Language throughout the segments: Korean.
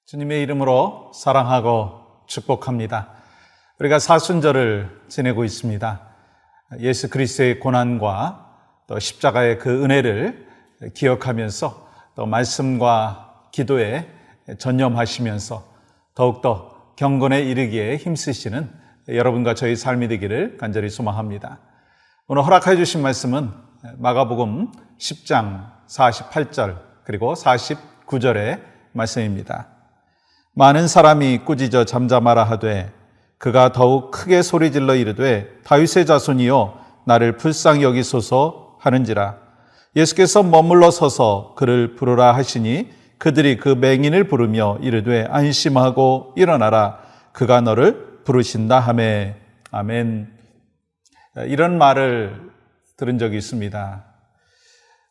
주님의 이름으로 사랑하고 축복합니다. 우리가 사순절을 지내고 있습니다. 예수 그리스도의 고난과 또 십자가의 그 은혜를 기억하면서 또 말씀과 기도에 전념하시면서 더욱더 경건에 이르기에 힘쓰시는 여러분과 저희 삶이 되기를 간절히 소망합니다. 오늘 허락해 주신 말씀은 마가복음 10장 48절 그리고 49절의 말씀입니다. 많은 사람이 꾸짖어 잠잠하라 하되 그가 더욱 크게 소리질러 이르되 다윗의 자손이여 나를 불쌍히 여기소서 하는지라. 예수께서 머물러 서서 그를 부르라 하시니 그들이 그 맹인을 부르며 이르되 안심하고 일어나라 그가 너를 부르신다 하매. 아멘. 이런 말을 들은 적이 있습니다.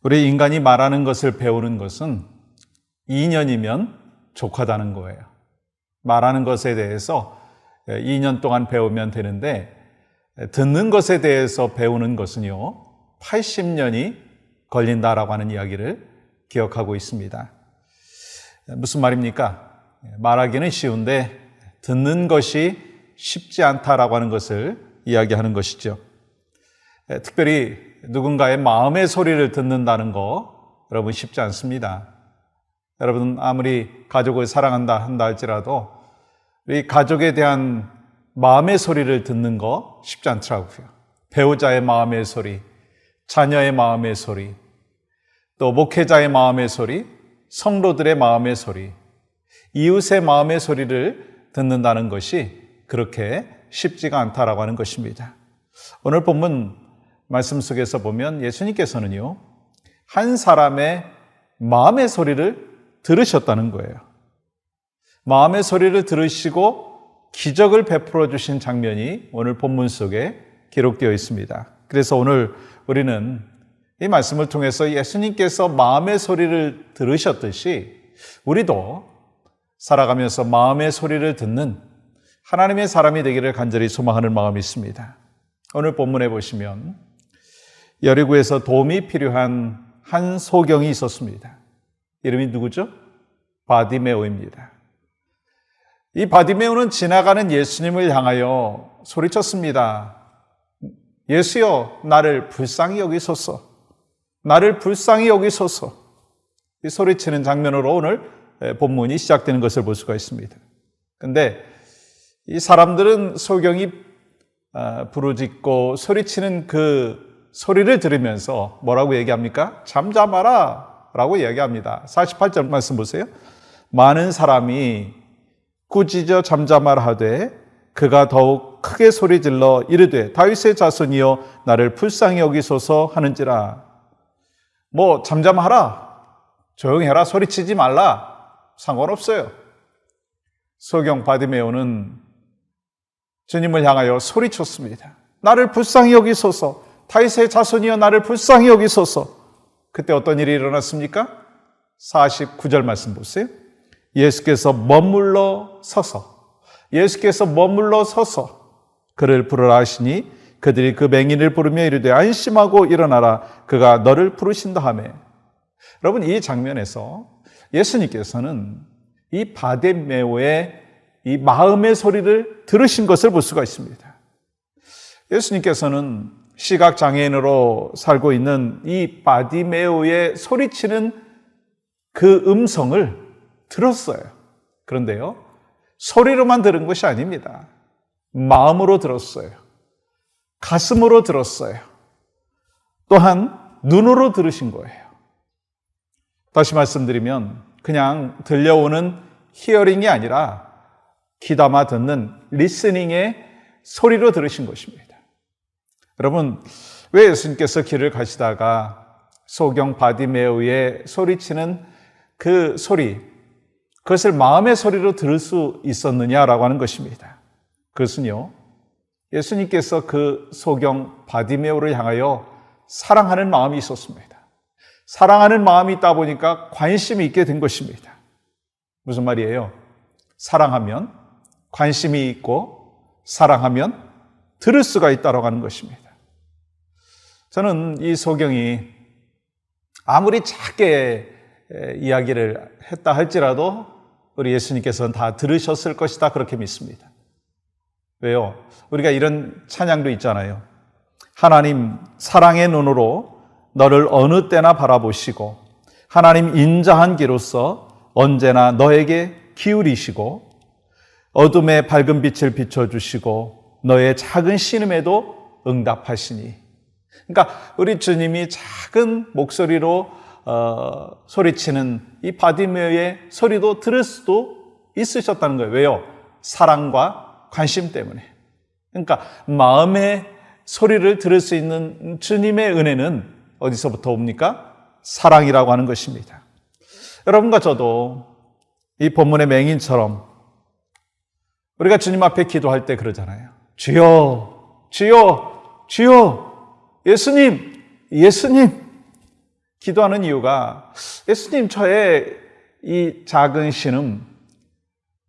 우리 인간이 말하는 것을 배우는 것은 2년이면 족하다는 거예요. 말하는 것에 대해서 2년 동안 배우면 되는데 듣는 것에 대해서 배우는 것은요 80년이 걸린다라고 하는 이야기를 기억하고 있습니다. 무슨 말입니까? 말하기는 쉬운데 듣는 것이 쉽지 않다라고 하는 것을 이야기하는 것이죠. 특별히 누군가의 마음의 소리를 듣는다는 거 여러분 쉽지 않습니다. 여러분 아무리 가족을 사랑한다 한다 할지라도 우리 가족에 대한 마음의 소리를 듣는 거 쉽지 않더라고요. 배우자의 마음의 소리, 자녀의 마음의 소리, 또 목회자의 마음의 소리, 성도들의 마음의 소리, 이웃의 마음의 소리를 듣는다는 것이 그렇게 쉽지가 않다라고 하는 것입니다. 오늘 본문 말씀 속에서 보면 예수님께서는요 한 사람의 마음의 소리를 들으셨다는 거예요. 마음의 소리를 들으시고 기적을 베풀어 주신 장면이 오늘 본문 속에 기록되어 있습니다. 그래서 오늘 우리는 이 말씀을 통해서 예수님께서 마음의 소리를 들으셨듯이 우리도 살아가면서 마음의 소리를 듣는 하나님의 사람이 되기를 간절히 소망하는 마음이 있습니다. 오늘 본문에 보시면 여리고에서 도움이 필요한 한 소경이 있었습니다. 이름이 누구죠? 바디메오입니다. 이 바디메오는 지나가는 예수님을 향하여 소리쳤습니다. 예수여, 나를 불쌍히 여기소서. 나를 불쌍히 여기소서. 이 소리치는 장면으로 오늘 본문이 시작되는 것을 볼 수가 있습니다. 그런데 이 사람들은 소경이 부르짖고 소리치는 그 소리를 들으면서 뭐라고 얘기합니까? 잠잠하라 라고 이야기합니다. 48절 말씀 보세요. 많은 사람이 꾸짖어 잠잠하라 하되 그가 더욱 크게 소리질러 이르되 다윗의 자손이여 나를 불쌍히 여기소서 하는지라. 뭐 잠잠하라, 조용히 해라, 소리치지 말라 상관없어요. 소경 바디메오는 주님을 향하여 소리쳤습니다. 나를 불쌍히 여기소서, 다윗의 자손이여 나를 불쌍히 여기소서. 그때 어떤 일이 일어났습니까? 49절 말씀 보세요. 예수께서 머물러 서서 그를 부르라 하시니 그들이 그 맹인을 부르며 이르되 안심하고 일어나라 그가 너를 부르신다 하매. 여러분 이 장면에서 예수님께서는 이 바디메오의 이 마음의 소리를 들으신 것을 볼 수가 있습니다. 예수님께서는 시각장애인으로 살고 있는 이 바디메오의 소리치는 그 음성을 들었어요. 그런데요, 소리로만 들은 것이 아닙니다. 마음으로 들었어요. 가슴으로 들었어요. 또한 눈으로 들으신 거예요. 다시 말씀드리면 그냥 들려오는 히어링이 아니라 귀담아 듣는 리스닝의 소리로 들으신 것입니다. 여러분, 왜 예수님께서 길을 가시다가 소경 바디메오의 소리치는 그 소리, 그것을 마음의 소리로 들을 수 있었느냐라고 하는 것입니다. 그것은요, 예수님께서 그 소경 바디메오를 향하여 사랑하는 마음이 있었습니다. 사랑하는 마음이 있다 보니까 관심이 있게 된 것입니다. 무슨 말이에요? 사랑하면 관심이 있고 사랑하면 들을 수가 있다고 하는 것입니다. 저는 이 소경이 아무리 작게 이야기를 했다 할지라도 우리 예수님께서는 다 들으셨을 것이다 그렇게 믿습니다. 왜요? 우리가 이런 찬양도 있잖아요. 하나님 사랑의 눈으로 너를 어느 때나 바라보시고 하나님 인자한 기로서 언제나 너에게 기울이시고 어둠에 밝은 빛을 비춰주시고 너의 작은 신음에도 응답하시니. 그러니까 우리 주님이 작은 목소리로 소리치는 이 바디메오의 소리도 들을 수도 있으셨다는 거예요. 왜요? 사랑과 관심 때문에. 그러니까 마음의 소리를 들을 수 있는 주님의 은혜는 어디서부터 옵니까? 사랑이라고 하는 것입니다. 여러분과 저도 이 본문의 맹인처럼 우리가 주님 앞에 기도할 때 그러잖아요. 주여, 주여, 주여, 예수님, 예수님. 기도하는 이유가 예수님 저의 이 작은 신음,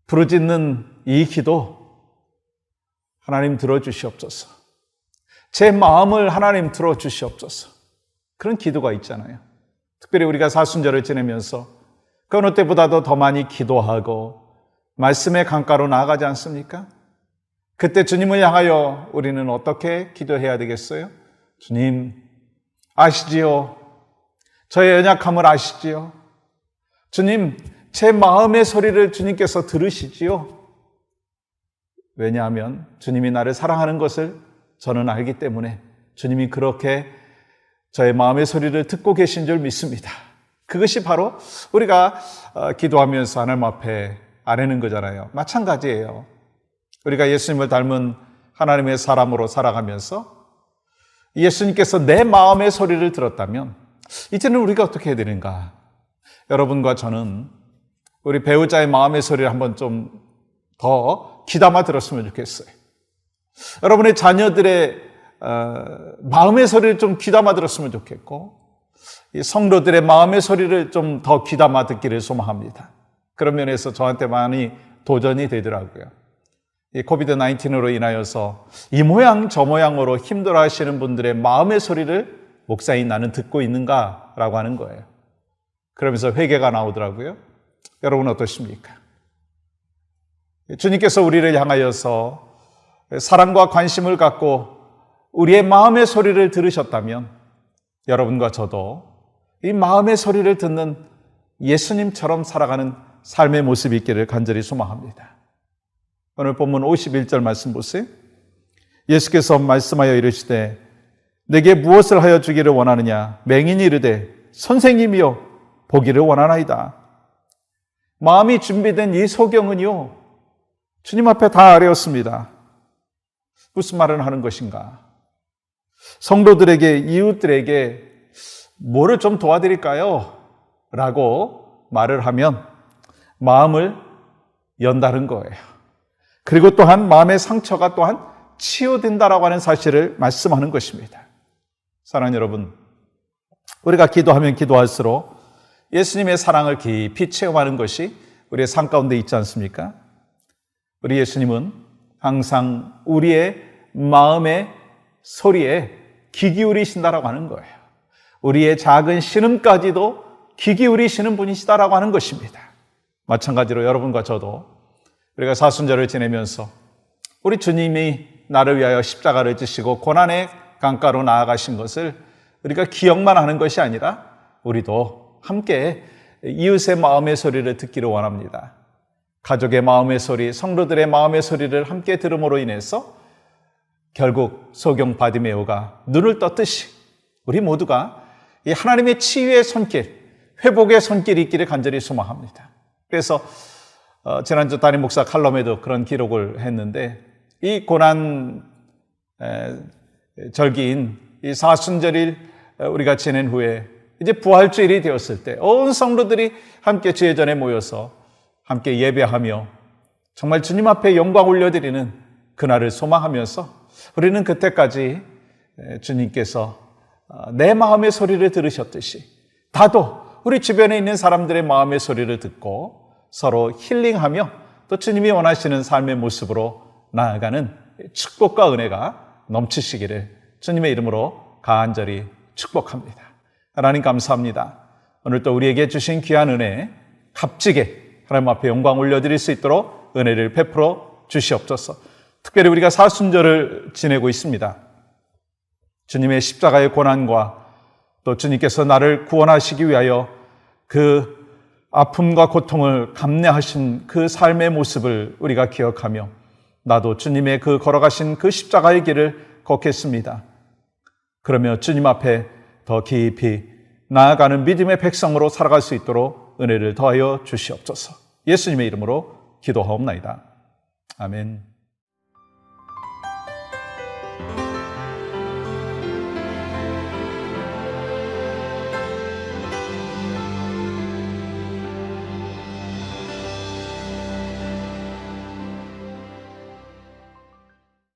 부르짖는 이 기도 하나님 들어주시옵소서. 제 마음을 하나님 들어주시옵소서. 그런 기도가 있잖아요. 특별히 우리가 사순절을 지내면서 그 어느 때보다도 더 많이 기도하고 말씀의 강가로 나아가지 않습니까? 그때 주님을 향하여 우리는 어떻게 기도해야 되겠어요? 주님, 아시지요? 저의 연약함을 아시지요? 주님, 제 마음의 소리를 주님께서 들으시지요? 왜냐하면 주님이 나를 사랑하는 것을 저는 알기 때문에 주님이 그렇게 저의 마음의 소리를 듣고 계신 줄 믿습니다. 그것이 바로 우리가 기도하면서 하나님 앞에 아뢰는 거잖아요. 마찬가지예요. 우리가 예수님을 닮은 하나님의 사람으로 살아가면서 예수님께서 내 마음의 소리를 들었다면 이제는 우리가 어떻게 해야 되는가? 여러분과 저는 우리 배우자의 마음의 소리를 한번 좀 더 귀담아 들었으면 좋겠어요. 여러분의 자녀들의 마음의 소리를 좀 귀담아 들었으면 좋겠고 이 성도들의 마음의 소리를 좀 더 귀담아 듣기를 소망합니다. 그런 면에서 저한테 많이 도전이 되더라고요. 이 코비드-19으로 인하여서 이 모양 저 모양으로 힘들어하시는 분들의 마음의 소리를 목사인 나는 듣고 있는가라고 하는 거예요. 그러면서 회개가 나오더라고요. 여러분 어떠십니까? 주님께서 우리를 향하여서 사랑과 관심을 갖고 우리의 마음의 소리를 들으셨다면 여러분과 저도 이 마음의 소리를 듣는 예수님처럼 살아가는 삶의 모습이 있기를 간절히 소망합니다. 오늘 본문 51절 말씀 보세요. 예수께서 말씀하여 이르시되 내게 무엇을 하여 주기를 원하느냐? 맹인이 이르되 선생님이여 보기를 원하나이다. 마음이 준비된 이 소경은요 주님 앞에 다 아뢰었습니다. 무슨 말을 하는 것인가? 성도들에게, 이웃들에게 뭐를 좀 도와드릴까요? 라고 말을 하면 마음을 연다는 거예요. 그리고 또한 마음의 상처가 또한 치유된다라고 하는 사실을 말씀하는 것입니다. 사랑하는 여러분, 우리가 기도하면 기도할수록 예수님의 사랑을 깊이 체험하는 것이 우리의 삶 가운데 있지 않습니까? 우리 예수님은 항상 우리의 마음의 소리에 귀 기울이신다라고 하는 거예요. 우리의 작은 신음까지도 귀 기울이시는 분이시다라고 하는 것입니다. 마찬가지로 여러분과 저도 우리가 사순절을 지내면서 우리 주님이 나를 위하여 십자가를 지시고 고난의 강가로 나아가신 것을 우리가 기억만 하는 것이 아니라 우리도 함께 이웃의 마음의 소리를 듣기를 원합니다. 가족의 마음의 소리, 성도들의 마음의 소리를 함께 들음으로 인해서 결국 소경 바디메오가 눈을 떴듯이 우리 모두가 이 하나님의 치유의 손길, 회복의 손길이 있기를 간절히 소망합니다. 그래서 지난주 담임 목사 칼럼에도 그런 기록을 했는데 이 고난 절기인 이 사순절일 우리가 지낸 후에 이제 부활주일이 되었을 때 온 성도들이 함께 주의 전에 모여서 함께 예배하며 정말 주님 앞에 영광 올려드리는 그날을 소망하면서 우리는 그때까지 주님께서 내 마음의 소리를 들으셨듯이 다도 우리 주변에 있는 사람들의 마음의 소리를 듣고 서로 힐링하며 또 주님이 원하시는 삶의 모습으로 나아가는 축복과 은혜가 넘치시기를 주님의 이름으로 간절히 축복합니다. 하나님 감사합니다. 오늘 또 우리에게 주신 귀한 은혜 값지게 하나님 앞에 영광 올려드릴 수 있도록 은혜를 베풀어 주시옵소서. 특별히 우리가 사순절을 지내고 있습니다. 주님의 십자가의 고난과 또 주님께서 나를 구원하시기 위하여 그 아픔과 고통을 감내하신 그 삶의 모습을 우리가 기억하며 나도 주님의 그 걸어가신 그 십자가의 길을 걷겠습니다. 그러며 주님 앞에 더 깊이 나아가는 믿음의 백성으로 살아갈 수 있도록 은혜를 더하여 주시옵소서. 예수님의 이름으로 기도하옵나이다. 아멘.